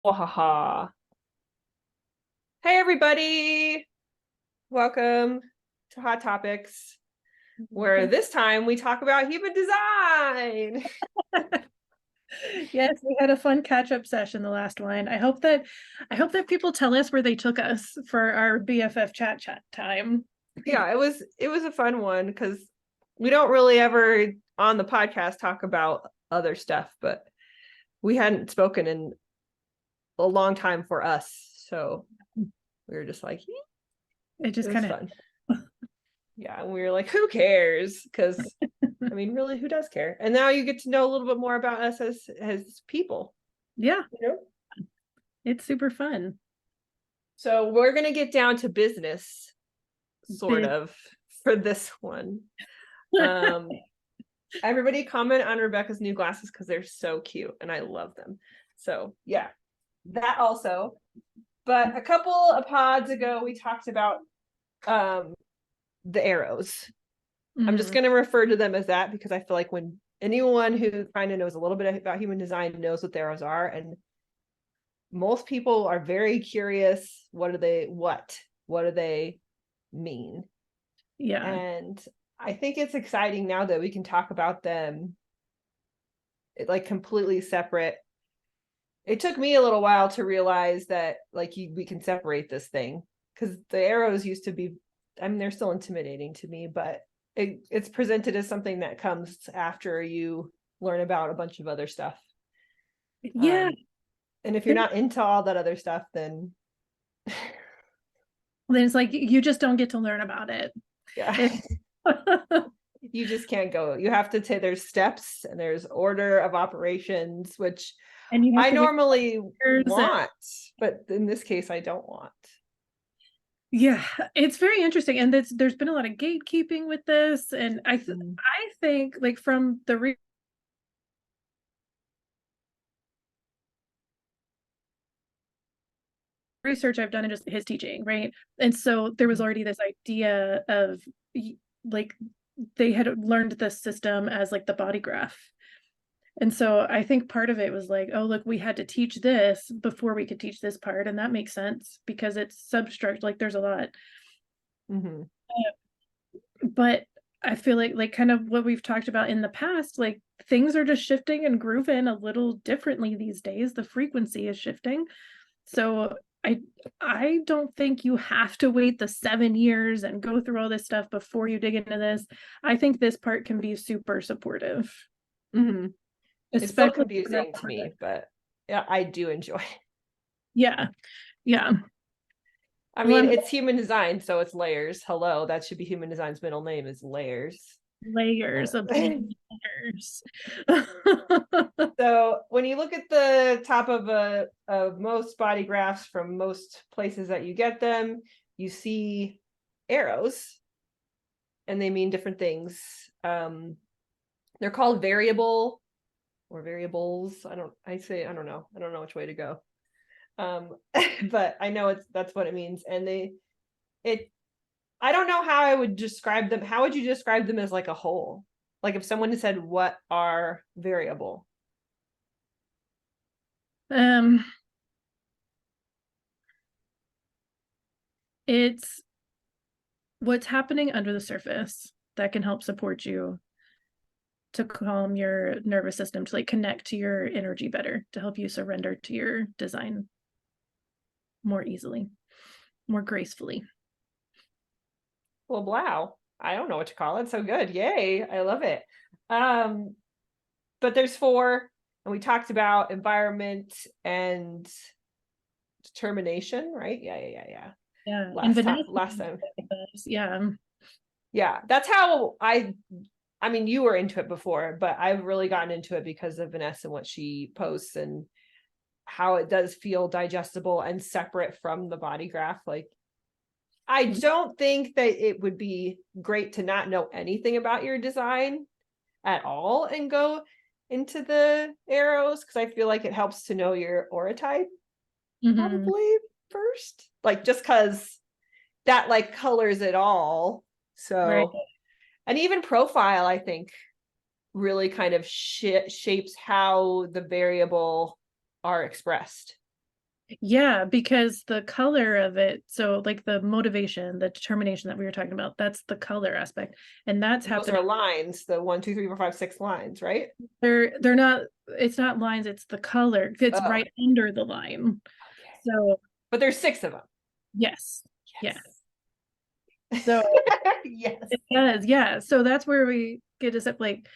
Wahaha. Hey everybody, welcome to Hot Topics, where this time we talk about human design. Yes, we had a fun catch-up session the last one. I hope that people tell us where they took us for our BFF chat time. Yeah, it was a fun one because we don't really ever on the podcast talk about other stuff, but we hadn't spoken in a long time for us, so we were just like, It it just was kind fun. Yeah, and we were like, who cares? Because I mean, really, who does care? And now you get to know a little bit more about us as people. yeah, You know? it's super fun. So we're gonna get down to business, sort Big. of, for this one. Um, everybody comment on Rebecca's new glasses because they're so cute and I love them. So yeah, that also. But a couple of pods ago, we talked about the arrows. I'm just going to refer to them as that because I feel like when anyone who kind of knows a little bit about human design knows what the arrows are, and most people are very curious. What do they mean? Yeah. And I think it's exciting now that we can talk about them like completely separate. It took me a little while to realize that we can separate this thing because the arrows used to be, I mean, they're still intimidating to me, but it's presented as something that comes after you learn about a bunch of other stuff. Yeah. And if you're not into all that other stuff, then Then it's like you just don't get to learn about it. yeah, you just can't go. You have to take, there's steps and there's order of operations, which And you have I to wait normally years and want, but in this case, I don't want. yeah, it's very interesting. And there's been a lot of gatekeeping with this. And I think like from the research I've done and just his teaching, right? And so there was already this idea of like they had learned the system as like the body graph. And so I think part of it was like, oh, look, we had to teach this before we could teach this part. And that makes sense because it's substruct, like there's a lot. Mm-hmm. But I feel like kind of what we've talked about in the past, like things are just shifting and grooving a little differently these days. The frequency is shifting. So I don't think you have to wait the 7 years and go through all this stuff before you dig into this. I think this part can be super supportive. Mm-hmm. It's still Especially confusing to me, but yeah, I do enjoy. yeah. Yeah. I Well, mean, it's human design, so it's layers. Hello, that should be human design's middle name is layers. layers of layers. So when you look at the top of most body graphs from most places that you get them, you see arrows, and they mean different things. They're called variable or variables. I don't know which way to go. But I know that's what it means. And I don't know how I would describe them. How would you describe them as like a whole? Like if someone said, what are variable? um it's what's happening under the surface that can help support you to calm your nervous system, to like connect to your energy better, to help you surrender to your design more easily, more gracefully. Well, wow. I don't know what to call it. So good. Yay. I love it. But there's four, and we talked about environment and determination, right? Yeah. Last time. Yeah. Yeah. That's how I mean, you were into it before, but I've really gotten into it because of Vanessa and what she posts and how it does feel digestible and separate from the body graph. Like, I don't think that it would be great to not know anything about your design at all and go into the arrows, because I feel like it helps to know your aura type probably first, like just because that like colors it all. Right. So, and even profile, I think really kind of shapes how the variable are expressed. Yeah, because the color of it, so like the motivation, the determination that we were talking about, that's the color aspect. And that's Those happening. are lines, the 1, 2, 3, 4, 5, 6 lines, right? They're not, it's not lines, it's the color. It's Oh, right under the line. okay. So But there's 6 of them. yes. Yeah. Yes. So Yes. it does, yeah. So that's where we get to set, like,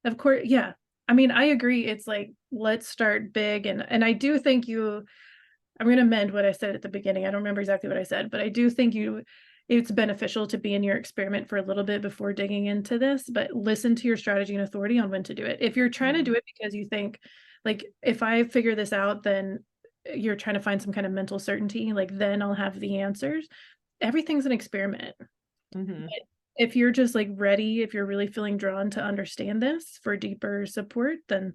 of course, yeah. I mean, I agree. It's like, let's start big. And I do think I'm going to amend what I said at the beginning. I don't remember exactly what I said, but I do think it's beneficial to be in your experiment for a little bit before digging into this, but listen to your strategy and authority on when to do it. If you're trying to do it because you think, like, if I figure this out, then you're trying to find some kind of mental certainty, like, then I'll have the answers. Everything's an experiment. Mm-hmm. If you're just like ready, if you're really feeling drawn to understand this for deeper support, then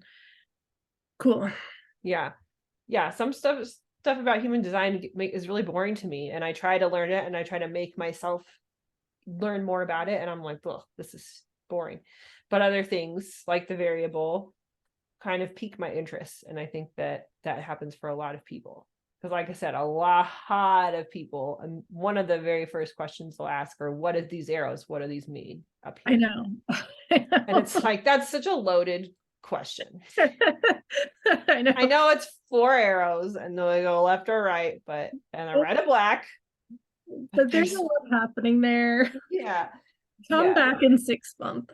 cool. Yeah. Yeah. Some stuff about human design is really boring to me. And I try to learn it and I try to make myself learn more about it. And I'm like, well, this is boring. But other things like the variable kind of pique my interest. And I think that happens for a lot of people. Because like I said, a lot of people, and one of the very first questions they'll ask are, what is these arrows? What do these mean up here? I know. And it's like, that's such a loaded question. I know it's 4 arrows and they go left or right, and they're red or black. But there's a lot happening there. Yeah. Come back in 6 months.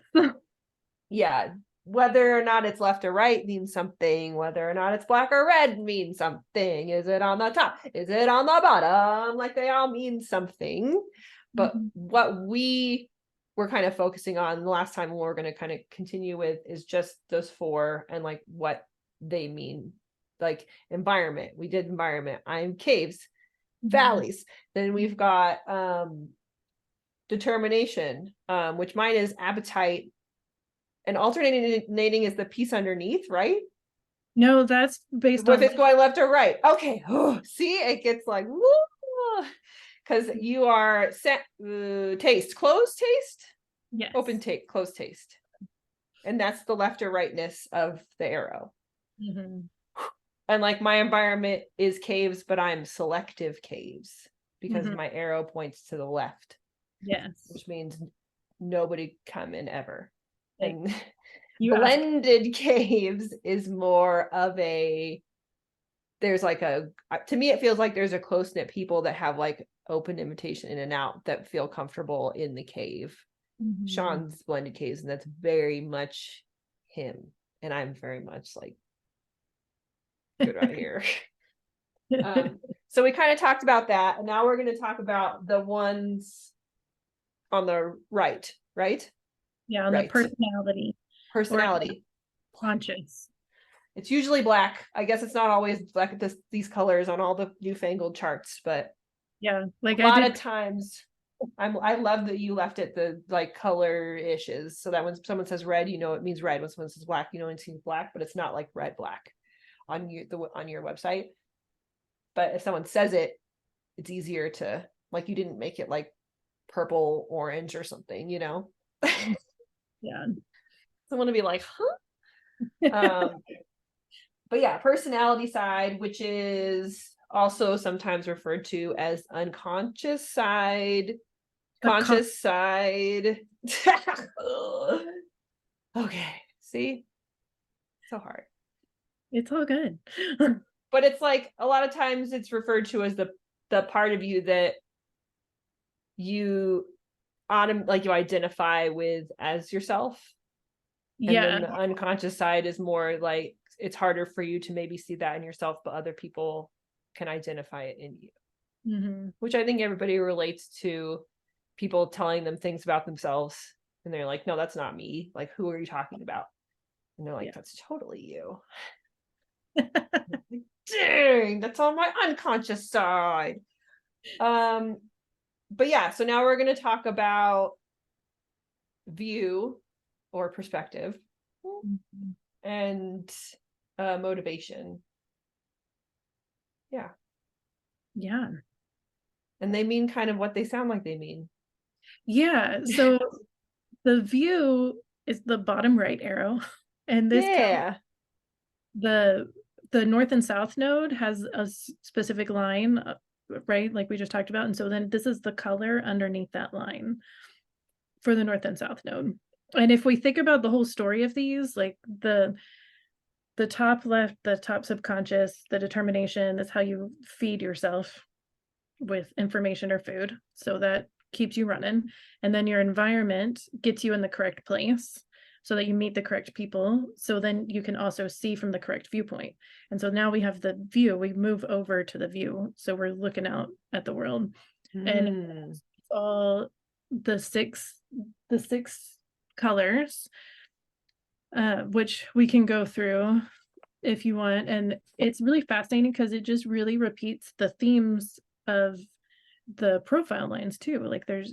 Yeah. Whether or not it's left or right means something. Whether or not it's black or red means something. Is it on the top? Is it on the bottom? Like, they all mean something. But what we were kind of focusing on the last time, we're going to kind of continue with, is just those 4 and like what they mean. Like environment. We did environment. I'm caves, valleys. Then we've got determination, which mine is appetite. And alternating is the piece underneath, right? No, that's based If on it's going left or right. Okay. Oh, see, it gets like, because you are taste, closed taste, yes. open taste, closed taste. And that's the left or rightness of the arrow. And like my environment is caves, but I'm selective caves because my arrow points to the left. Yes. Which means nobody come in ever. Like, and blended caves is more of there's like to me it feels like there's a close-knit people that have like open invitation in and out that feel comfortable in the cave. Sean's blended caves, and that's very much him, and I'm very much like good right here. So we kind of talked about that, and now we're going to talk about the ones on the right. Yeah, on the personality conscious. It's usually black. I guess it's not always black at these colors on all the newfangled charts, but yeah, like a lot of times I love that you left it the like color issues, so that when someone says red, it means red. When someone says black, it means black, but it's not like red black on your website. But if someone says it, it's easier to, like, you didn't make it like purple orange or something, yeah. Someone to be like, huh? But yeah, personality side, which is also sometimes referred to as unconscious side, conscious side. Okay, see? So hard. It's all good. But it's like a lot of times it's referred to as the part of you that you identify with as yourself. And then the unconscious side is more like it's harder for you to maybe see that in yourself, but other people can identify it in you. Which I think everybody relates to, people telling them things about themselves and they're like, no, that's not me. Like, who are you talking about? And they're like, that's totally you. Dang, that's on my unconscious side. But yeah, so now we're going to talk about view or perspective and motivation. Yeah. And they mean kind of what they sound like they mean. Yeah. So the view is the bottom right arrow, and this the the north and south node has a specific line, right? Like we just talked about. And so then this is the color underneath that line for the north and south node. And if we think about the whole story of these, like the top left, the top subconscious, the determination is how you feed yourself with information or food. So that keeps you running. And then your environment gets you in the correct place so that you meet the correct people. So then you can also see from the correct viewpoint. And so now we have the view, we move over to the view. So we're looking out at the world. And it's all the six colors, which we can go through if you want. And it's really fascinating because it just really repeats the themes of the profile lines too. Like there's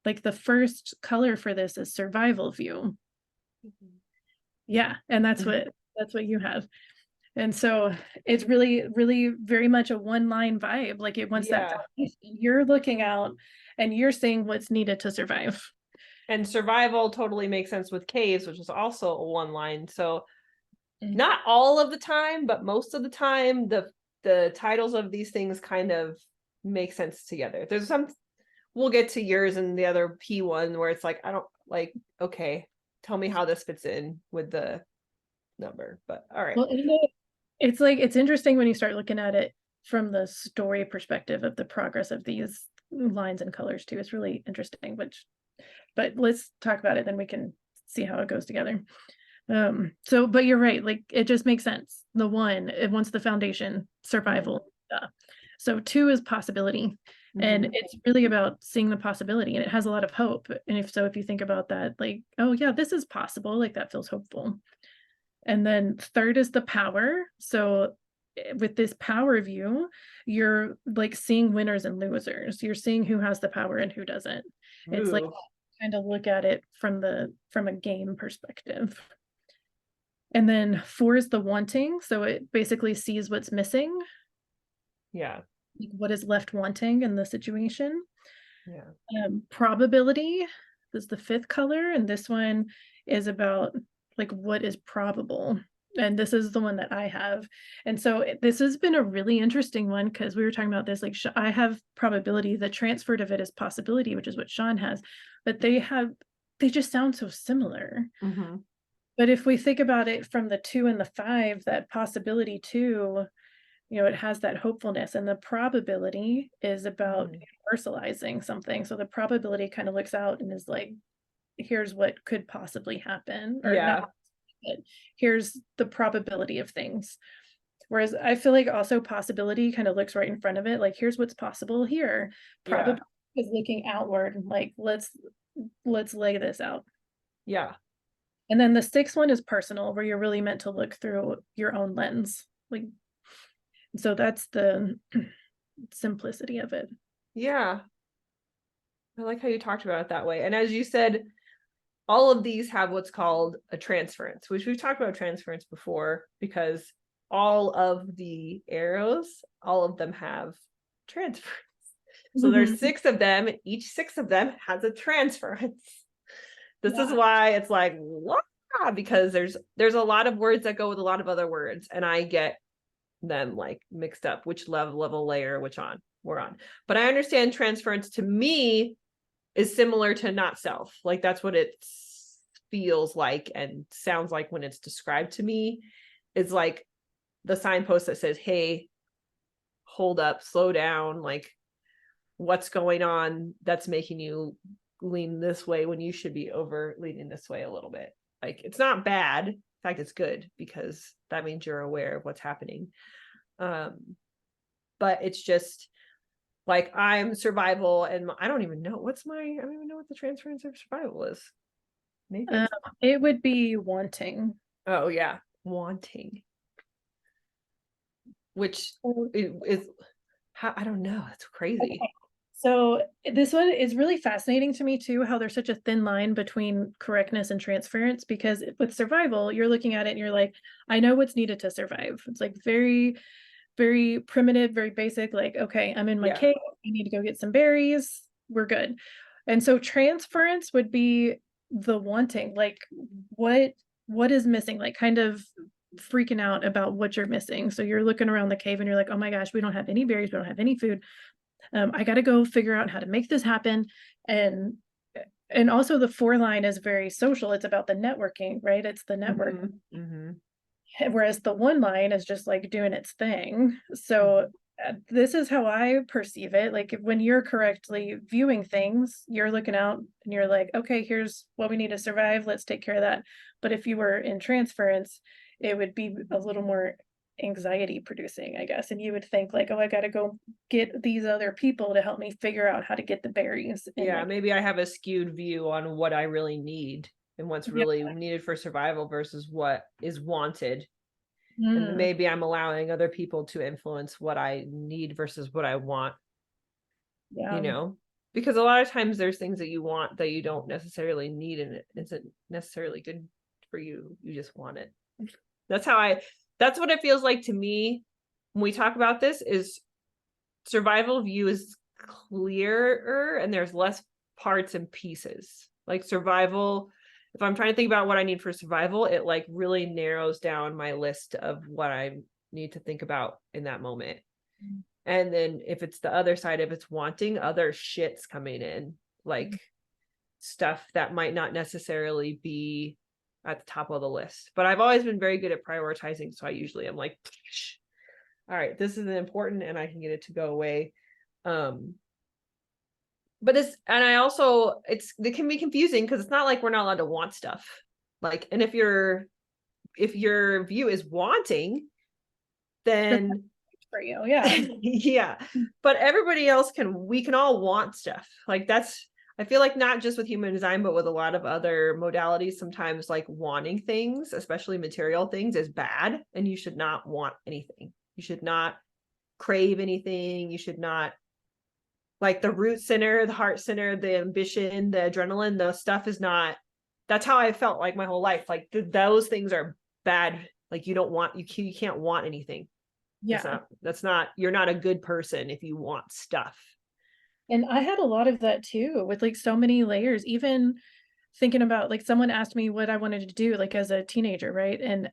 like the first color for this is survival view. Yeah, and that's what you have. And so it's really, really very much a one-line vibe. Like it wants that you're looking out and you're seeing what's needed to survive. And survival totally makes sense with caves, which is also a one line. So not all of the time, but most of the time, the titles of these things kind of make sense together. There's some, we'll get to yours and the other P1 where it's like, I don't like, okay, tell me how this fits in with the number, but all right. Well, it's like, it's interesting when you start looking at it from the story perspective of the progress of these lines and colors too. It's really interesting, but let's talk about it, then we can see how it goes together. So, but you're right, like it just makes sense. The one, it wants the foundation, survival. So 2 is possibility. And it's really about seeing the possibility, and it has a lot of hope. And if you think about that, like, oh yeah, this is possible, like that feels hopeful. And then 3rd is the power. So with this power view, you're like seeing winners and losers. You're seeing who has the power and who doesn't. It's like kind of look at it from a game perspective. And then 4 is the wanting. So it basically sees what's missing. Yeah. Like what is left wanting in the situation. Yeah. Probability is the 5th color. And this one is about like what is probable. And this is the one that I have. And so this has been a really interesting one because we were talking about this, like I have probability, the transferred of it is possibility, which is what Sean has, but they just sound so similar. But if we think about it from the 2 and the 5, that possibility too, it has that hopefulness, and the probability is about universalizing something. So the probability kind of looks out and is like, here's what could possibly happen, or not, but here's the probability of things. Whereas I feel like also possibility kind of looks right in front of it, like here's what's possible here. Probability is looking outward, like let's lay this out. Yeah. And then the 6th one is personal, where you're really meant to look through your own lens. Like, so that's the simplicity of it. Yeah. I like how you talked about it that way. And as you said, all of these have what's called a transference, which we've talked about transference before, because all of the arrows, all of them have transference. So there's 6 of them. Each 6 of them has a transference. This is why it's like, what? Because there's a lot of words that go with a lot of other words, and I get them like mixed up, which level layer, which we're on. But I understand transference to me is similar to not self. Like that's what it feels like and sounds like when it's described to me. Is like the signpost that says, hey, hold up, slow down, like what's going on that's making you lean this way when you should be over leaning this way a little bit. Like it's not bad. In fact, it's good because that means you're aware of what's happening. But it's just like I'm survival, and I don't even know I don't even know what the transference of survival is. Maybe it would be wanting. Oh yeah, wanting. Which is I don't know. It's crazy. Okay. So this one is really fascinating to me too, how there's such a thin line between correctness and transference, because with survival, you're looking at it and you're like, I know what's needed to survive. It's like very, very primitive, very basic, like, okay, I'm in my cave, I need to go get some berries, we're good. And so transference would be the wanting, like what is missing, like kind of freaking out about what you're missing. So you're looking around the cave and you're like, oh my gosh, we don't have any berries, we don't have any food. I got to go figure out how to make this happen. And also the 4 line is very social. It's about the networking, right? It's the network. Whereas the 1 line is just like doing its thing. So this is how I perceive it. Like when you're correctly viewing things, you're looking out and you're like, okay, here's what we need to survive. Let's take care of that. But if you were in transference, it would be a little more anxiety producing, I guess. And you would think like, oh, I got to go get these other people to help me figure out how to get the berries. And Yeah, like, maybe I have a skewed view on what I really need and what's yeah. really needed for survival versus what is wanted. And Mm, maybe I'm allowing other people to influence what I need versus what I want, yeah. because a lot of times there's things that you want that you don't necessarily need and it isn't necessarily good for you. You just want it. That's what it feels like to me when we talk about this is survival view is clearer and there's less parts and pieces. Like survival, if I'm trying to think about what I need for survival, it like really narrows down my list of what I need to think about in that moment. And then if it's the other side, if it's wanting, other shit's coming in, like stuff that might not necessarily be at the top of the list. But I've always been very good at prioritizing. So I usually am like, all right, this is important and I can get it to go away. But I also, it can be confusing because it's not like we're not allowed to want stuff. Like, and if your view is wanting, then For you, yeah. yeah, but everybody else we can all want stuff. Like I feel like not just with human design, but with a lot of other modalities, sometimes like wanting things, especially material things, is bad. And you should not want anything. You should not crave anything. You should not, like, the root center, the heart center, the ambition, the adrenaline, the stuff is not, that's how I felt like my whole life. Like those things are bad. Like you can't want anything. Yeah. That's not, you're not a good person if you want stuff. And I had a lot of that too, with like so many layers, even thinking about like someone asked me what I wanted to do like as a teenager, right? And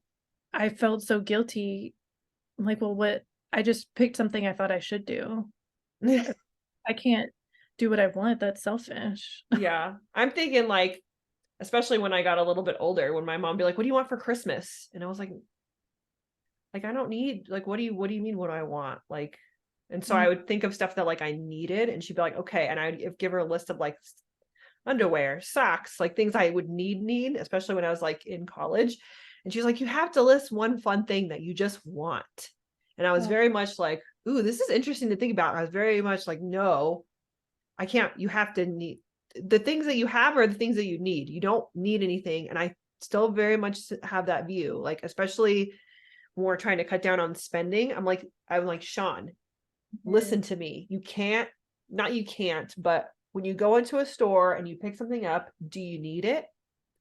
I felt so guilty. I'm like, well, what, I just picked something I thought I should do. I can't do what I want. That's selfish. Yeah. I'm thinking like, especially when I got a little bit older, when my mom would be like, what do you want for Christmas? And I was like, I don't need, like, what do you mean? What do I want? Like, and so I would think of stuff that like I needed and she'd be like, okay. And I'd give her a list of like underwear, socks, like things I would need, especially when I was like in college. And she's like, you have to list one fun thing that you just want. And I was very much like, ooh, this is interesting to think about. I was very much like, no, I can't. You have to need the things that you have are the things that you need. You don't need anything. And I still very much have that view, like, especially when we're trying to cut down on spending. I'm like, Sean, listen to me. You can't, but when you go into a store and you pick something up, do you need it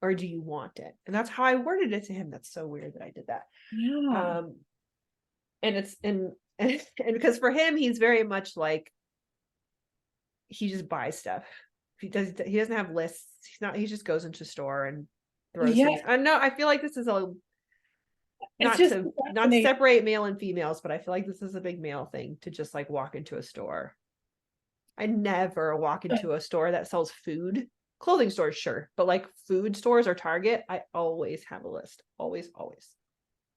or do you want it? And that's how I worded it to him. That's so weird that I did that. Yeah. And it's, and because for him, he's very much like, he just buys stuff. He doesn't have lists. He just goes into a store and throws things. I know, I feel like this is not to separate male and females, but I feel like this is a big male thing to just like walk into a store. I never walk into a store that sells food. Clothing stores, sure, but like food stores or Target, I always have a list. Always.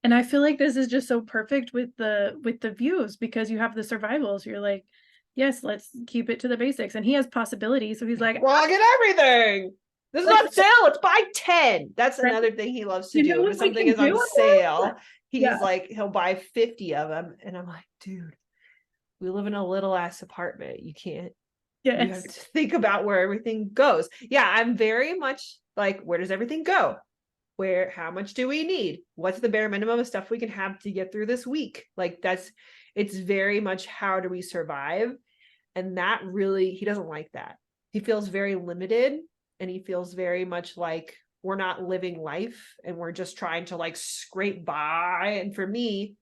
And I feel like this is just so perfect with the views because you have the survivals. You're like, yes, let's keep it to the basics. And he has possibilities. So he's like, well, I get everything. This is on sale. It's buy 10. That's another thing he loves to do. If something is on sale, he's like, he'll buy 50 of them. And I'm like, dude, we live in a little ass apartment. You can't, you have to think about where everything goes. Yeah, I'm very much like, where does everything go? How much do we need? What's the bare minimum of stuff we can have to get through this week? Like it's very much how do we survive? And that really, he doesn't like that. He feels very limited and he feels very much like we're not living life and we're just trying to like scrape by. And for me,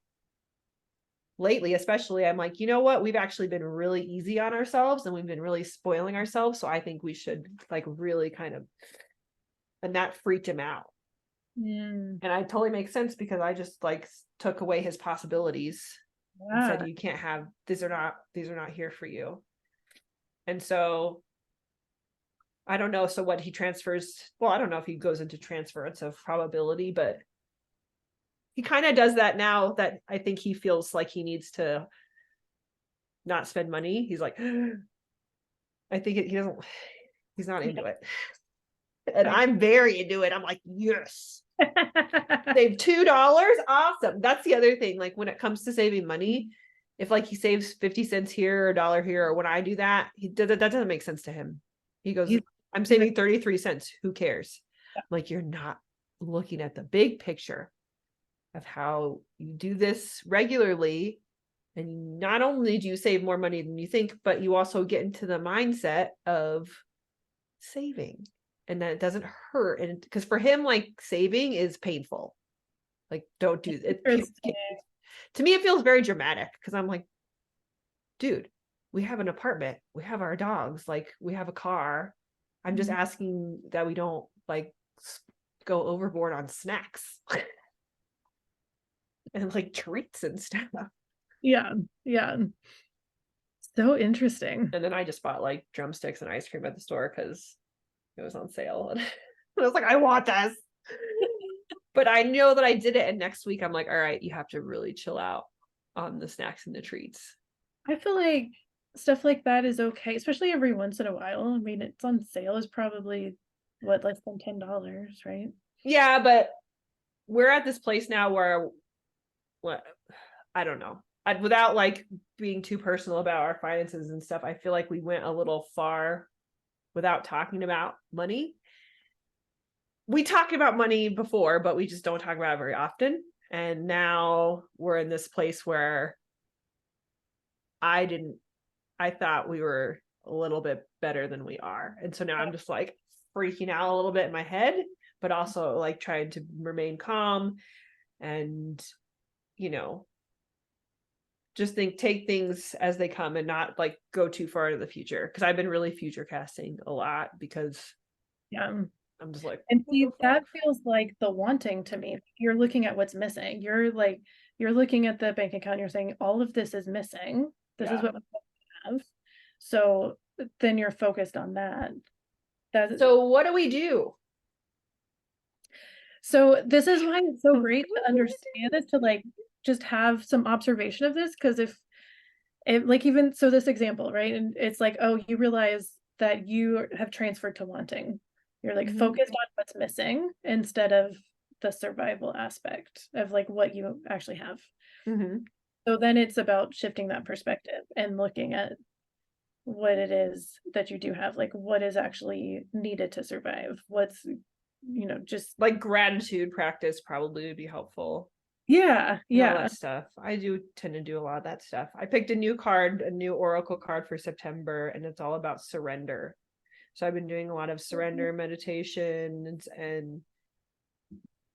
lately, especially, I'm like, you know what? We've actually been really easy on ourselves and we've been really spoiling ourselves. So I think we should like really kind of, and that freaked him out. Mm, And I totally makes sense because I just like took away his possibilities and said, yeah. you can't have, these are not here for you. And so I don't know. So what he transfers, well, I don't know if he goes into transference of probability, but he kind of does that now that I think he feels like he needs to not spend money. He's like, I think he doesn't, he's not into it. And Okay. I'm very into it. I'm like, yes, save $2. Awesome. That's the other thing. Like when it comes to saving money, if like he saves 50 cents here or a dollar here, or when I do that, that doesn't make sense to him. He goes, He's I'm saving 33 cents. Who cares? I'm like, you're not looking at the big picture of how you do this regularly. And not only do you save more money than you think, but you also get into the mindset of saving, and that it doesn't hurt. And because for him, like saving is painful. Like, don't do it. interesting. To me, it feels very dramatic because I'm like, dude, we have an apartment, we have our dogs, like we have a car. I'm just asking that we don't like go overboard on snacks and like treats and stuff. Yeah, yeah. So interesting. And then I just bought like drumsticks and ice cream at the store because it was on sale. And I was like, I want this. But I know that I did it. And next week I'm like, all right, you have to really chill out on the snacks and the treats. I feel like stuff like that is okay, especially every once in a while. I mean, it's on sale is probably what, less than $10, right? Yeah, but we're at this place now where what I don't know. Without like being too personal about our finances and stuff, I feel like we went a little far without talking about money. We talk about money before, but we just don't talk about it very often. And now we're in this place where I thought we were a little bit better than we are. And so now I'm just like freaking out a little bit in my head, but also like trying to remain calm and, you know, just take things as they come and not like go too far into the future. Cause I've been really future casting a lot because Yeah. I'm just like, And see, that feels like the wanting to me. You're looking at what's missing. You're looking at the bank account, you're saying all of this is missing. This is yeah. what we have. So then you're focused on that. So what do we do? So this is why it's so great to understand it, to like just have some observation of this. Because if like, even so, this example, right? And it's like, oh, you realize that you have transferred to wanting. You're like focused on what's missing instead of the survival aspect of like what you actually have. Mm-hmm. So then it's about shifting that perspective and looking at what it is that you do have, like what is actually needed to survive. What's, just Like gratitude practice probably would be helpful. yeah, And all yeah. that stuff. I do tend to do a lot of that stuff. I picked a new oracle card for September, and it's all about surrender. So I've been doing a lot of surrender meditation and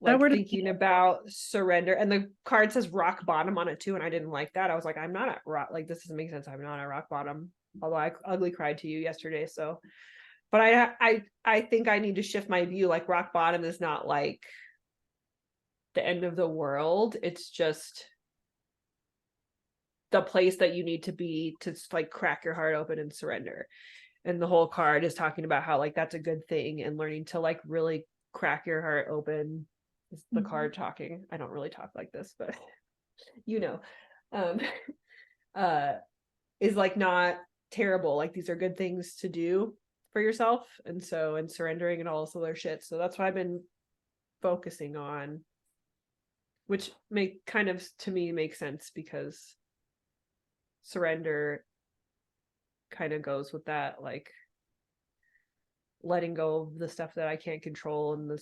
That like word, thinking about surrender. And the card says rock bottom on it too. And I didn't like that. I was like, I'm not at rock, like this doesn't make sense. I'm not at rock bottom. Although I ugly cried to you yesterday. So but I think I need to shift my view. Like rock bottom is not like the end of the world. It's just the place that you need to be to like crack your heart open and surrender. And the whole card is talking about how like that's a good thing, and learning to like really crack your heart open is the card talking. I don't really talk like this, but you know, um uh is like not terrible. Like these are good things to do for yourself. And so, and surrendering and all this other shit. So that's what I've been focusing on, which make kind of to me make sense because surrender kind of goes with that, like letting go of the stuff that I can't control and the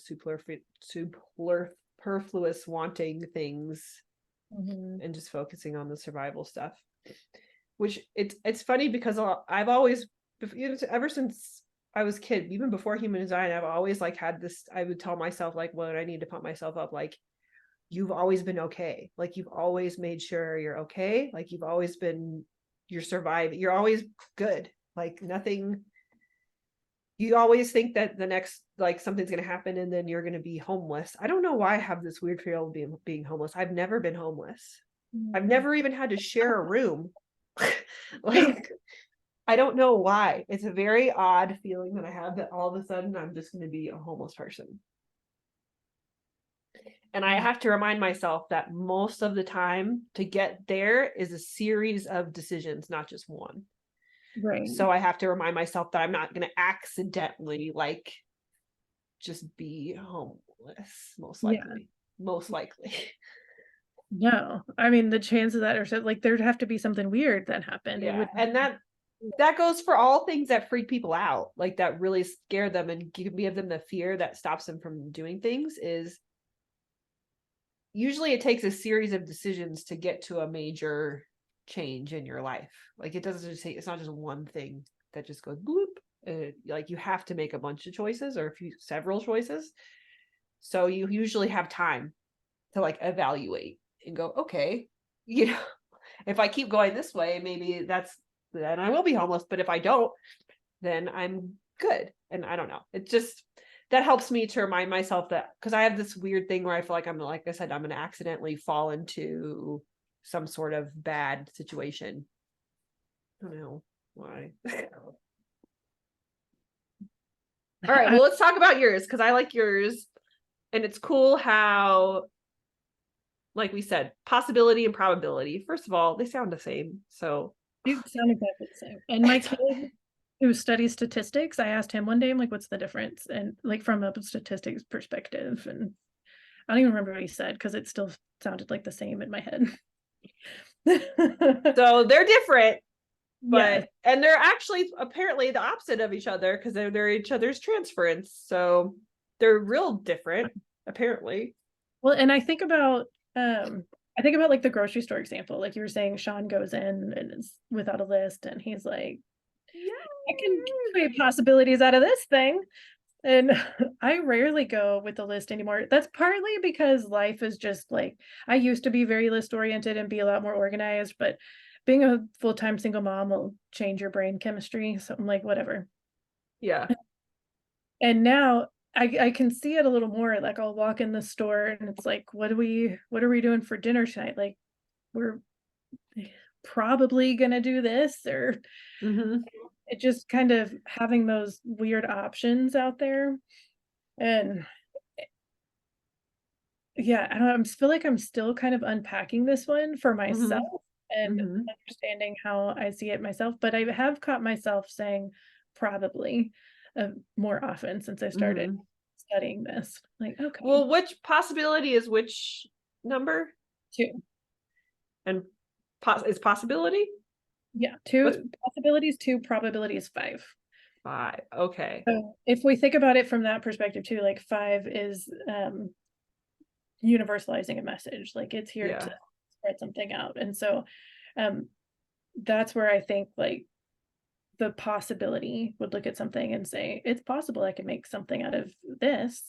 superfluous wanting things, and just focusing on the survival stuff. Which it's funny because I've always, ever since I was a kid, even before human design, I've always like had this, I would tell myself like what I need to pump myself up, like you've always been okay, like you've always made sure you're okay, like you've always been, you're surviving, you're always good, like nothing, you always think that the next, like, something's going to happen and then you're going to be homeless. I don't know why I have this weird fear of being homeless. I've never been homeless. I've never even had to share a room. Like, I don't know why. It's a very odd feeling that I have, that all of a sudden I'm just going to be a homeless person. And I have to remind myself that most of the time to get there is a series of decisions, not just one. Right. So I have to remind myself that I'm not going to accidentally, like, just be homeless, most likely. Most likely. No, I mean, the chances of that are so, like, there'd have to be something weird that happened. It Yeah. would, And that goes for all things that freak people out, like that really scare them and give them the fear that stops them from doing things. Is usually it takes a series of decisions to get to a major change in your life. Like, it doesn't just say, it's not just one thing that just goes bloop. Like, you have to make a bunch of choices, or several choices. So you usually have time to, like, evaluate and go, okay, if I keep going this way, maybe then I will be homeless. But if I don't, then I'm good. And I don't know. It just, that helps me to remind myself that, because I have this weird thing where I feel like like I said, I'm going to accidentally fall into some sort of bad situation. I don't know why. All right, well, let's talk about yours, because I like yours. And it's cool how, like we said, possibility and probability. First of all, they sound the same. So they sound exactly the same. And my kid who studies statistics, I asked him one day, I'm like, what's the difference? And like, from a statistics perspective, and I don't even remember what he said because it still sounded like the same in my head. So they're different, Yes. and they're actually apparently the opposite of each other, because they're each other's transference. So they're real different, apparently. Well, and I think about like the grocery store example. Like you were saying, Sean goes in and is without a list, and he's like, I can create possibilities out of this thing. And I rarely go with the list anymore. That's partly because life is just like, I used to be very list oriented and be a lot more organized, but being a full-time single mom will change your brain chemistry. So I'm like, whatever. Yeah. And now I can see it a little more. Like, I'll walk in the store and it's like, what are we doing for dinner tonight? Like, we're probably gonna do this, or it just kind of having those weird options out there. And yeah, I don't know, I feel like I'm still kind of unpacking this one for myself and understanding how I see it myself, but I have caught myself saying probably more often since I started studying this. Like, okay. Well, which possibility is which number? 2. And is possibility? Yeah, 2 possibilities, 2 probabilities, 5. 5. Okay. So if we think about it from that perspective too, like 5 is universalizing a message, like it's here to spread something out. And so that's where I think like the possibility would look at something and say, it's possible I can make something out of this.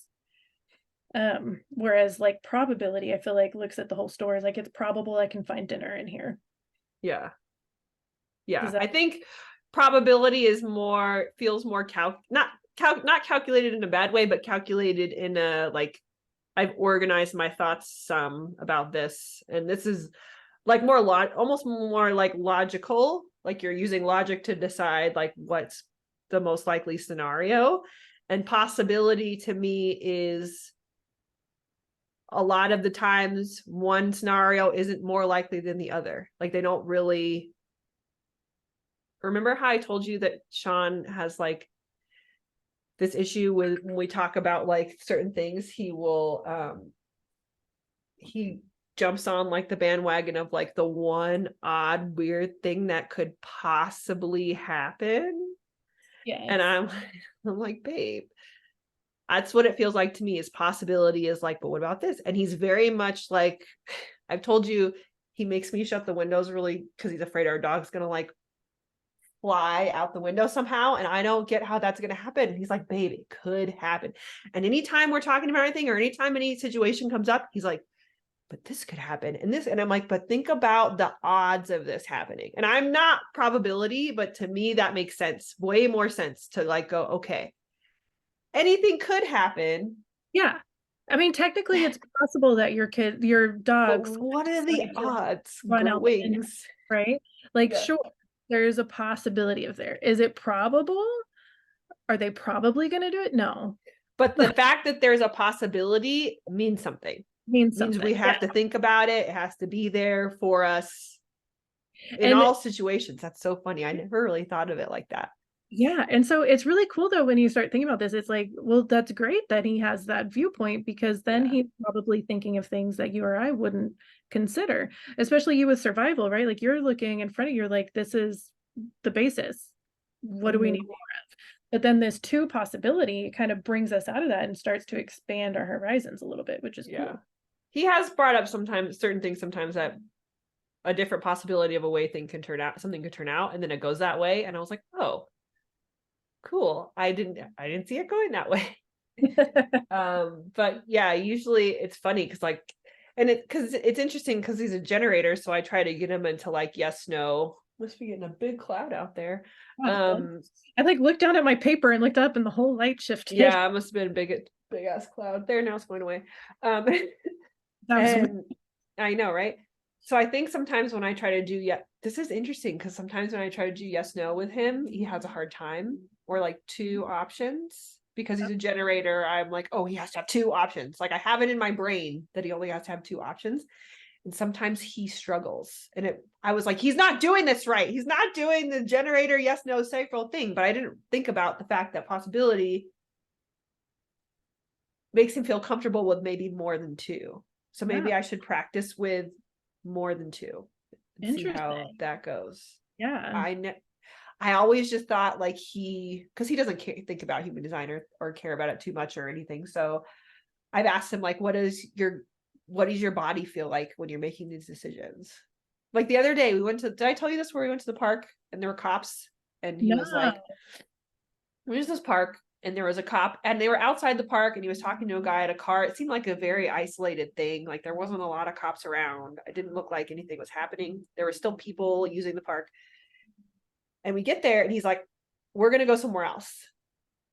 Whereas like probability, I feel like looks at the whole story, like it's probable I can find dinner in here. Yeah. I think probability is feels more not calculated in a bad way, but calculated in a, like, I've organized my thoughts some about this, and this is like almost more like logical, like you're using logic to decide like what's the most likely scenario. And possibility to me is, a lot of the times one scenario isn't more likely than the other. Like, they don't really, remember how I told you that Sean has like this issue with, when we talk about like certain things, he jumps on like the bandwagon of like the one odd weird thing that could possibly happen. Yeah. And I'm like, babe, that's what it feels like to me, is possibility is like, but what about this? And he's very much like, I've told you, he makes me shut the windows really, because he's afraid our dog's gonna like fly out the window somehow, and I don't get how that's going to happen. And he's like, babe, it could happen. And anytime we're talking about anything, or anytime any situation comes up, he's like, but this could happen, and this, and I'm like, but think about the odds of this happening. And I'm not probability, but to me that makes sense, way more sense to like go, okay, anything could happen. Yeah. I mean, technically it's possible that your But dogs what are the decide to odds run out the window, wings? right? Like, Yeah. sure, there's a possibility of there. Is it probable? Are they probably gonna do it? No. But the fact that there's a possibility means something. Means Means we something. Yeah. have to think about it. It has to be there for us in And all situations. That's so funny. I never really thought of it like that. yeah, and so it's really cool though when you start thinking about this. It's like, well, that's great that he has that viewpoint, because then Yeah. he's probably thinking of things that you or I wouldn't consider, especially you with survival, right? Like you're looking in front of you, like this is the basis. What do we need more of? But then this two possibility kind of brings us out of that and starts to expand our horizons a little bit, which is Yeah. cool. He has brought up sometimes certain things sometimes that a different possibility of a way thing can turn out, something could turn out, and then it goes that way. And I was like, oh, cool. I didn't see it going that way. But yeah, usually it's funny because like, and because it's interesting because he's a generator, so I try to get him into like yes, no. Must be getting a big cloud out there. I like looked down at my paper and looked up and the whole light shifted. Yeah, it must have been a big ass cloud there. Now it's going away. And I know, right? So I think sometimes when I try to do this is interesting because sometimes when I try to do yes, no with him, he has a hard time, or like two options. Because he's a generator, I'm like, oh, he has to have two options. Like I have it in my brain that he only has to have two options. And sometimes he struggles. And I was like, he's not doing this right. He's not doing the generator, yes, no, sacral thing. But I didn't think about the fact that possibility makes him feel comfortable with maybe more than two. So maybe I should practice with more than two and see how that goes. Yeah. I always just thought like because he doesn't think about human design or care about it too much or anything. So I've asked him like, what does your body feel like when you're making these decisions? Like the other day did I tell you this, where we went to the park and there were cops and he was like, where's this park? And there was a cop and they were outside the park and he was talking to a guy at a car. It seemed like a very isolated thing. Like there wasn't a lot of cops around. It didn't look like anything was happening. There were still people using the park. And we get there and he's like, we're going to go somewhere else.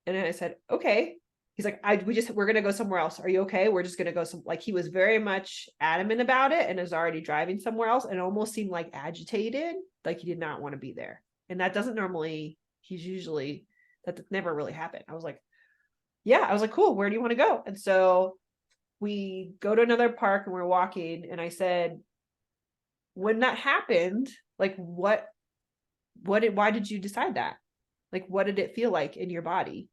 And I said, okay. He's like, we're going to go somewhere else. Are you okay? We're just going to go like, he was very much adamant about it and is already driving somewhere else and almost seemed like agitated. Like he did not want to be there. And that doesn't normally, that never really happened. I was like, yeah, I was like, cool. Where do you want to go? And so we go to another park and we're walking. And I said, when that happened, like why did you decide that? Like, what did it feel like in your body?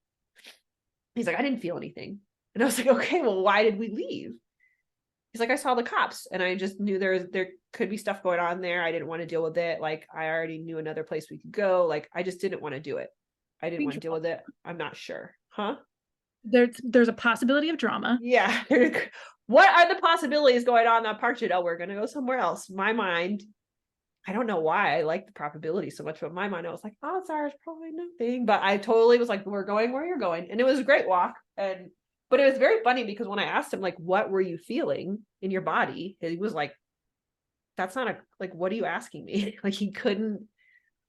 He's like, I didn't feel anything. And I was like, okay, well, why did we leave? He's like, I saw the cops and I just knew there could be stuff going on there. I didn't want to deal with it. Like, I already knew another place we could go. Like, I just didn't want to do it. I didn't want to deal with it. I'm not sure. Huh? There's a possibility of drama. Yeah. What are the possibilities going on in that park? Oh, we're going to go somewhere else. My mind, I don't know why I like the probability so much, but in my mind, I was like, odds are it's probably nothing. But I totally was like, we're going where you're going. And it was a great walk. But it was very funny because when I asked him, like, what were you feeling in your body? He was like, that's not like, what are you asking me? Like he couldn't,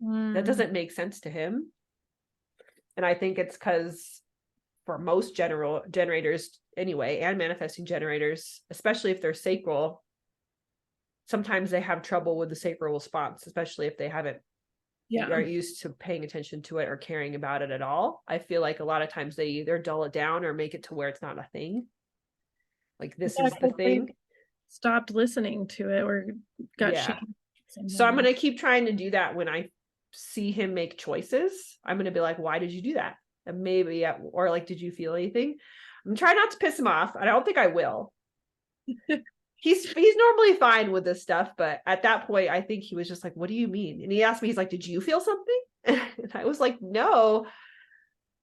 that doesn't make sense to him. And I think it's because for most generators anyway, and manifesting generators, especially if they're sacral, sometimes they have trouble with the sacral response, especially if they aren't used to paying attention to it or caring about it at all. I feel like a lot of times they either dull it down or make it to where it's not a thing. Like this is the thing. Stopped listening to it or got shaken. So I'm going to keep trying to do that when I see him make choices. I'm going to be like, why did you do that? And maybe, or like, did you feel anything? I'm trying not to piss him off. I don't think I will. He's normally fine with this stuff, but at that point, I think he was just like, what do you mean? And he asked me, he's like, did you feel something? And I was like, no,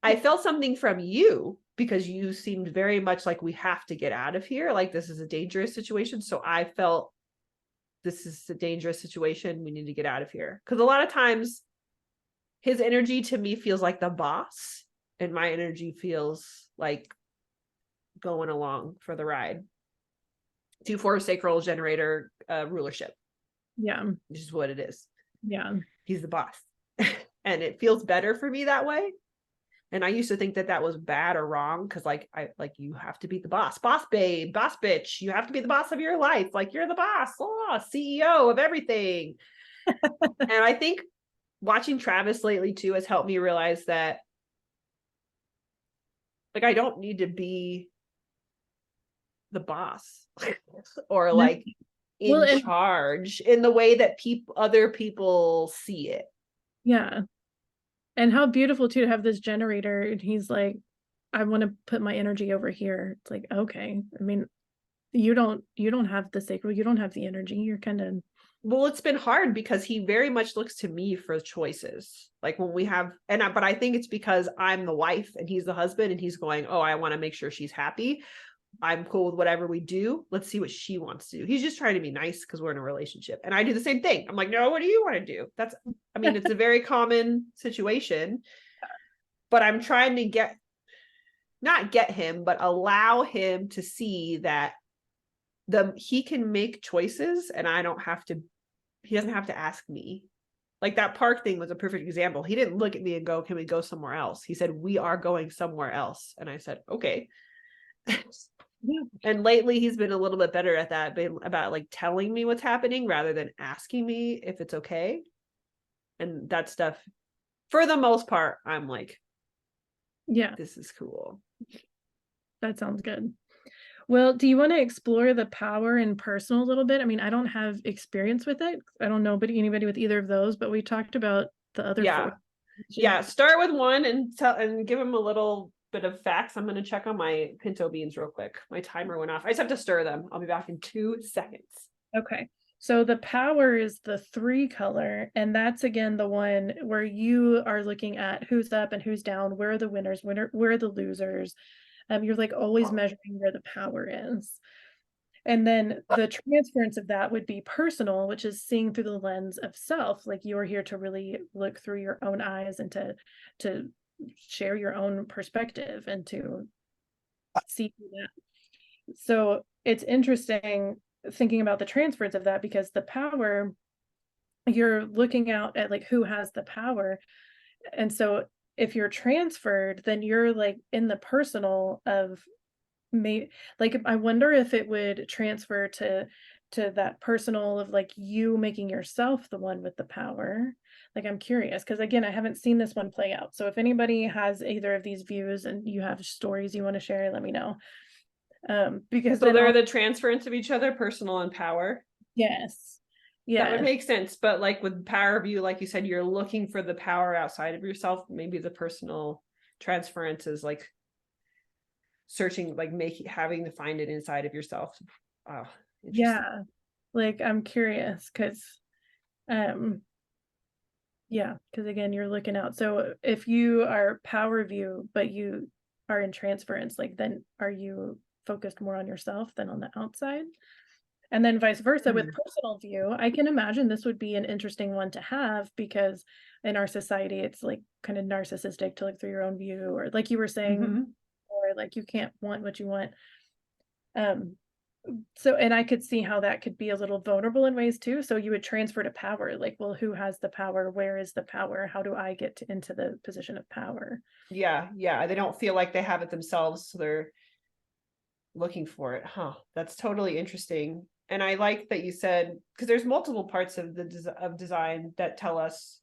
I felt something from you because you seemed very much like we have to get out of here. Like this is a dangerous situation. So I felt this is a dangerous situation. We need to get out of here. Because a lot of times his energy to me feels like the boss and my energy feels like going along for the ride. 2-4 sacral generator rulership. Yeah. Which is what it is. Yeah. He's the boss. And it feels better for me that way. And I used to think that that was bad or wrong because you have to be the boss babe, boss bitch. You have to be the boss of your life. Like you're the boss, CEO of everything. And I think watching Travis lately too has helped me realize that like I don't need to be the boss or like in charge in the way that other people see it. Yeah. And how beautiful too to have this generator, and he's like, I want to put my energy over here. It's like, okay. I mean, you don't have the sacral, you don't have the energy. You're kind of, well, it's been hard because he very much looks to me for choices. Like when we have, but I think it's because I'm the wife and he's the husband, and he's going, oh, I want to make sure she's happy. I'm cool with whatever we do. Let's see what she wants to do. He's just trying to be nice because we're in a relationship. And I do the same thing. I'm like, no, what do you want to do? It's a very common situation, but I'm trying to not get him, but allow him to see that he can make choices and he doesn't have to ask me. Like that park thing was a perfect example. He didn't look at me and go, can we go somewhere else? He said, we are going somewhere else. And I said, okay. And lately he's been a little bit better at that, about like telling me what's happening rather than asking me if it's okay. And that stuff, for the most part, I'm like, yeah, this is cool. That sounds good. Well, do you want to explore the power and personal a little bit? I mean, I don't have experience with it. I don't know anybody with either of those, but we talked about the other four. Yeah, start with one and give him a little bit of facts. I'm going to check on my pinto beans real quick. My timer went off. I just have to stir them. I'll be back in 2 seconds. Okay. So the power is the 3 color, and that's again the one where you are looking at who's up and who's down, where are the winners, where are the losers. You're like always measuring where the power is. And then the transference of that would be personal, which is seeing through the lens of self. Like you're here to really look through your own eyes and to share your own perspective and to see that. So it's interesting thinking about the transference of that, because the power, you're looking out at like who has the power. And so if you're transferred, then you're like in the personal of like I wonder if it would transfer to that personal of like you making yourself the one with the power. Like I'm curious because again I haven't seen this one play out, so if anybody has either of these views and you have stories you want to share, let me know. Because so they're the transference of each other, personal and power. Yes, yeah, that would make sense. But like with power view, like you said, you're looking for the power outside of yourself. Maybe the personal transference is like searching, like having to find it inside of yourself. Yeah, like I'm curious because yeah, because again you're looking out. So if you are power view but you are in transference, like then are you focused more on yourself than on the outside? And then vice versa with personal view. I can imagine this would be an interesting one to have, because in our society it's like kind of narcissistic to look through your own view, or like you were saying, or like you can't want what you want. So, and I could see how that could be a little vulnerable in ways too. So you would transfer to power, like, well, who has the power? Where is the power? How do I get into the position of power? Yeah. They don't feel like they have it themselves, so they're looking for it. That's totally interesting. And I like that you said, because there's multiple parts of design that tell us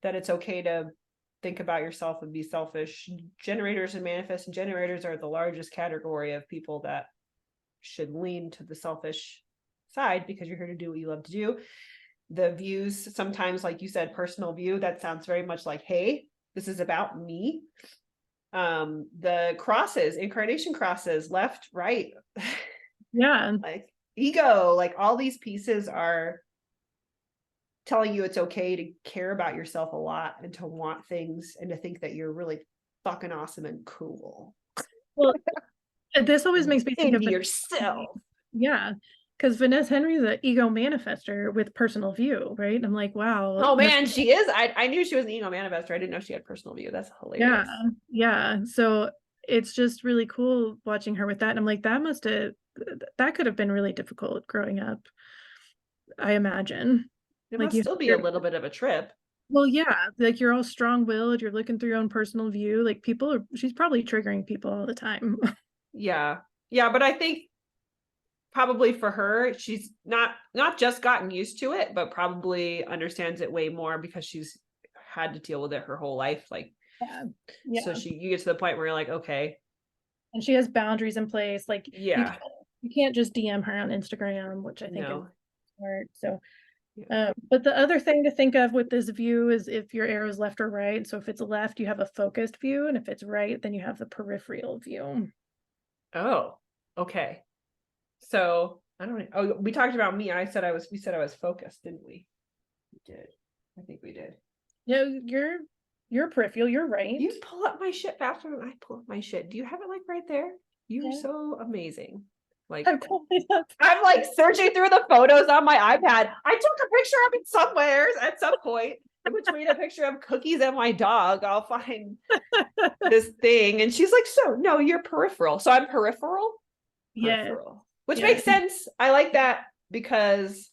that it's okay to think about yourself and be selfish. Generators and manifesting generators are the largest category of people that should lean to the selfish side, because you're here to do what you love to do. The views, sometimes, like you said, personal view, that sounds very much like, hey, this is about me. The crosses, incarnation crosses, left, right. Yeah. Like ego, like all these pieces are telling you it's okay to care about yourself a lot and to want things and to think that you're really fucking awesome and cool. Well, this always makes me think of yourself. Yeah, because Vanessa Henry's an ego manifester with personal view, right? And I'm like, wow. Oh man, she is. I knew she was an ego manifester. I didn't know she had personal view. That's hilarious. Yeah. So it's just really cool watching her with that. And I'm like, that could have been really difficult growing up, I imagine. It must still be a little bit of a trip. Well, yeah, like you're all strong-willed, you're looking through your own personal view. Like she's probably triggering people all the time. Yeah. Yeah, but I think probably for her, she's not just gotten used to it, but probably understands it way more because she's had to deal with it her whole life. Like, Yeah. so Yeah. you get to the point where you're like, okay, And she has boundaries in place. Like yeah, you can't just DM her on Instagram, which I think is no, smart. So yeah. but the other thing to think of with this view is if your arrow is left or right. So if it's left, you have a focused view, and if it's right, then you have the peripheral view. Oh, okay. So I don't know. Oh, we talked about me. We said I was focused, didn't we? We did. I think we did. No, you're peripheral, you're right. You pull up my shit faster than I pull up my shit. Do you have it like right there? You are Yeah. so amazing. Like, I'm pulling it up. I'm like searching through the photos on my iPad. I took a picture of it somewhere at some point. In between a picture of cookies and my dog, I'll find this thing. And she's like, so no, you're peripheral. So I'm peripheral? Yeah. Peripheral. Which Yeah. makes sense. I like that because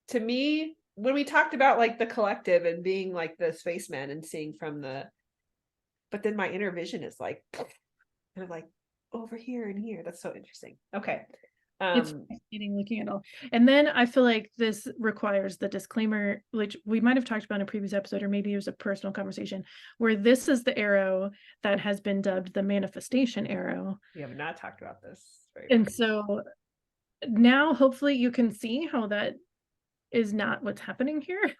to me, when we talked about like the collective and being like the spaceman and seeing from but then my inner vision is like, kind of like over here and here. That's so interesting. Okay. It's fascinating looking at all. And then I feel like this requires the disclaimer, which we might have talked about in a previous episode, or maybe it was a personal conversation, where this is the arrow that has been dubbed the manifestation arrow. We have not talked about this. And so now hopefully you can see how that is not what's happening here.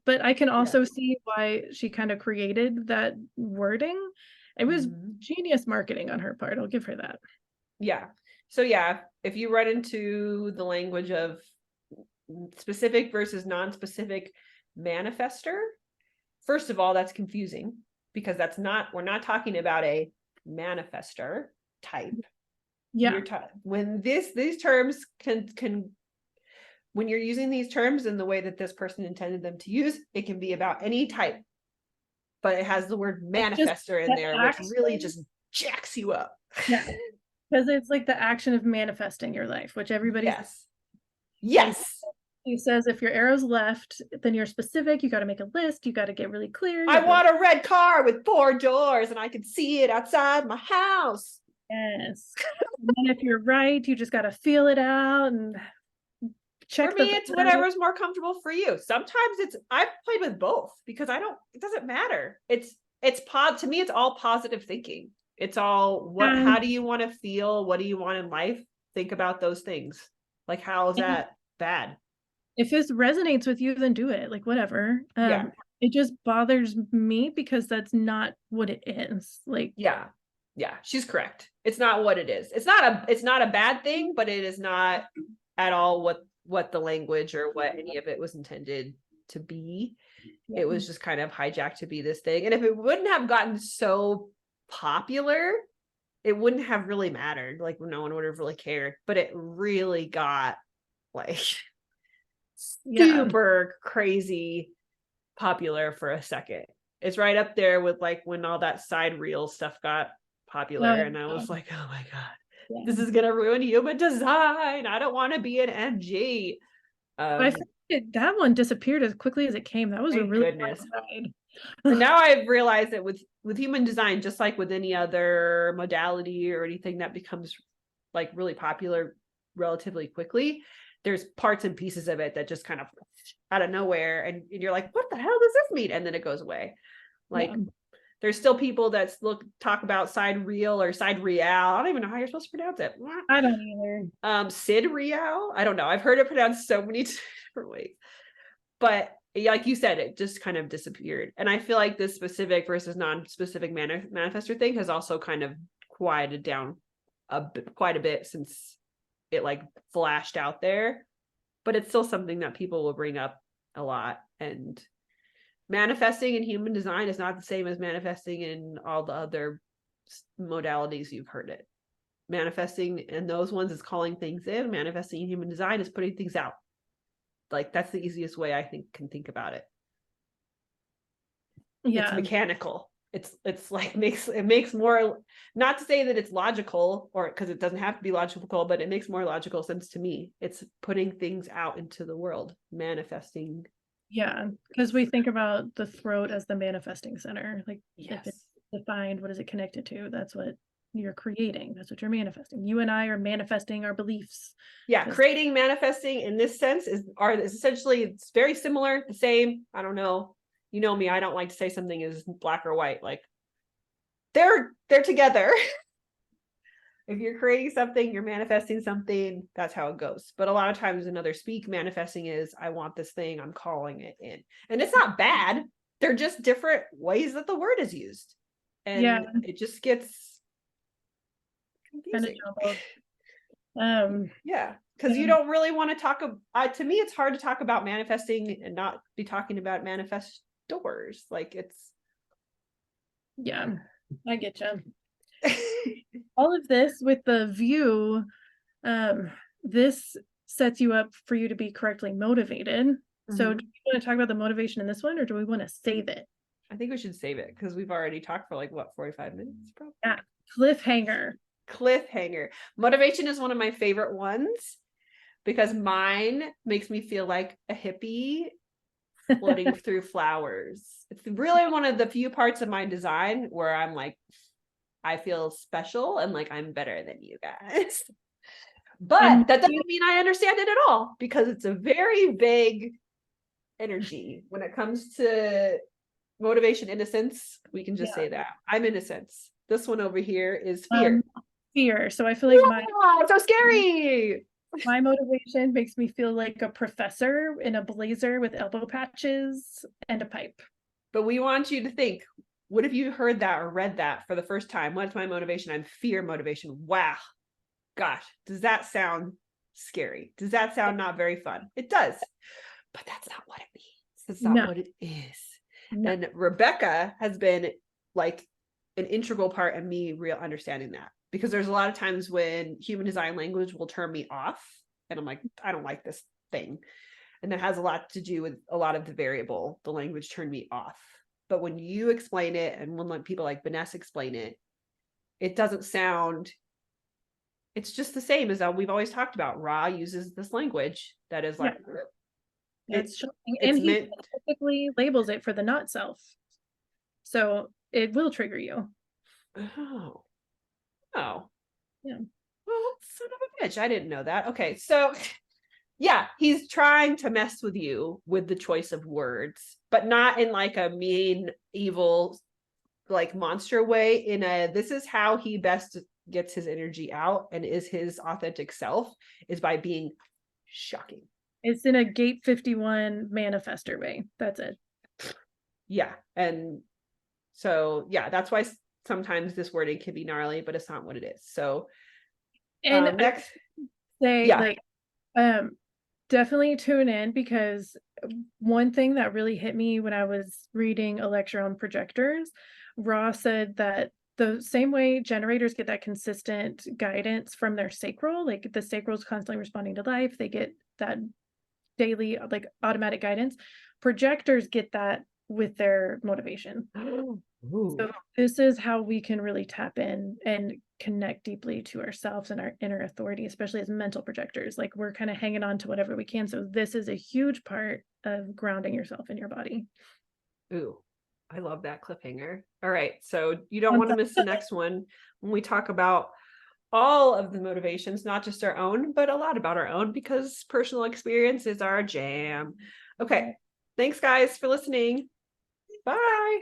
But I can also see why she kind of created that wording. It was genius marketing on her part. I'll give her that. Yeah. So yeah, if you run into the language of specific versus non-specific manifester, first of all, that's confusing because we're not talking about a manifester type. Yeah. When these terms can when you're using these terms in the way that this person intended them to use, it can be about any type, but it has the word manifester in there, which really just jacks you up. Yeah. Because it's like the action of manifesting your life, which everybody. Yes. He says if your arrow's left, then you're specific. You got to make a list. You got to get really clear. I want a red car with 4 doors and I can see it outside my house. Yes. And then if you're right, you just got to feel it out and check. For me, it's whatever's more comfortable for you. Sometimes I've played with both because it doesn't matter. To me, it's all positive thinking. It's all how do you want to feel? What do you want in life? Think about those things. Like, how is that bad? If it resonates with you, then do it. Like, whatever. It just bothers me because that's not what it is. Like, yeah, she's correct. It's not what it is. It's not a bad thing, but it is not at all what the language or what any of it was intended to be. Yeah. It was just kind of hijacked to be this thing. And if it wouldn't have gotten so popular, it wouldn't have really mattered. Like, no one would have really cared, but it really got like super crazy popular for a second. It's right up there with like when all that side reel stuff got popular, and I was like, oh my god, this is gonna ruin human design. I don't want to be an MG. I think that one disappeared as quickly as it came. That was a really goodness. And now I've realized that with human design, just like with any other modality or anything that becomes like really popular relatively quickly, there's parts and pieces of it that just kind of out of nowhere, and you're like, what the hell does this mean? And then it goes away. Like, there's still people that talk about side real or side real. I don't even know how you're supposed to pronounce it. I don't either. Sid real. I don't know. I've heard it pronounced so many different ways. But like you said, it just kind of disappeared. And I feel like this specific versus non-specific manifestor thing has also kind of quieted down quite a bit since it like flashed out there. But it's still something that people will bring up a lot. And manifesting in human design is not the same as manifesting in all the other modalities you've heard it. Manifesting in those ones is calling things in. Manifesting in human design is putting things out. Like, that's the easiest way I can think about it. Yeah. It's mechanical. it's like it makes more, not to say that it's logical, or because it doesn't have to be logical, but it makes more logical sense to me. It's putting things out into the world, manifesting. Yeah, because we think about the throat as the manifesting center. Like if it's Yes. defined, what is it connected to? That's what you're creating. That's what you're manifesting. You and I are manifesting our beliefs. Yeah, 'Cause- creating, manifesting in this sense is essentially, it's very similar, the same. I don't know. You know me, I don't like to say something is black or white. Like they're together. If you're creating something, you're manifesting something, that's how it goes. But a lot of times in other speak, manifesting is I want this thing, I'm calling it in. And it's not bad. They're just different ways that the word is used. And Yeah, it just gets kind of confusing. jumbled. Yeah, because you don't really want to talk about, to me, it's hard to talk about manifesting and not be talking about manifestors. Like it's, yeah, I get you. All of this with the view, this sets you up for you to be correctly motivated. So do you want to talk about the motivation in this one, or do we want to save it? I think we should save it because we've already talked for like what, 45 minutes probably. Yeah, cliffhanger. Motivation is one of my favorite ones because mine makes me feel like a hippie floating through flowers. It's really one of the few parts of my design where I'm like, I feel special and like I'm better than you guys. But that doesn't mean I understand it at all, because it's a very vague energy when it comes to motivation. Innocence, we can just say that. I'm innocence. This one over here is fear. Fear. So I feel like it's so scary. My motivation makes me feel like a professor in a blazer with elbow patches and a pipe. But we want you to think, what if you heard that or read that for the first time? What's my motivation? I'm fear motivation. Wow. Gosh, does that sound scary? Does that sound not very fun? It does. But that's not what it means. That's not what it is. No. And Rebeka has been like an integral part of me real understanding that, because there's a lot of times when human design language will turn me off and I'm like, I don't like this thing. And that has a lot to do with a lot of the variable. The language turned me off. But when you explain it, and when people like Vanessa explain it, it doesn't sound, it's just the same as we've always talked about. Ra uses this language that is like, it's shocking. And he specifically labels it for the not self. So it will trigger you. Oh. Yeah. Well, son of a bitch. I didn't know that. Okay. So yeah, he's trying to mess with you with the choice of words, but not in like a mean, evil, like monster way. In a, this is how he best gets his energy out and is his authentic self, is by being shocking. It's in a Gate 51 manifester way. That's it. Yeah. And so, yeah, that's why sometimes this wording can be gnarly, but it's not what it is. So and next, definitely tune in, because one thing that really hit me when I was reading a lecture on projectors, Ross said that the same way generators get that consistent guidance from their sacral, like the sacral is constantly responding to life, they get that daily like automatic guidance. Projectors get that with their motivation. So this is how we can really tap in and connect deeply to ourselves and our inner authority, especially as mental projectors. Like we're kind of hanging on to whatever we can. So this is a huge part of grounding yourself in your body. Ooh, I love that cliffhanger. All right. So you don't want to miss the next one when we talk about all of the motivations, not just our own, but a lot about our own, because personal experience is our jam. Okay. Thanks guys for listening. Bye.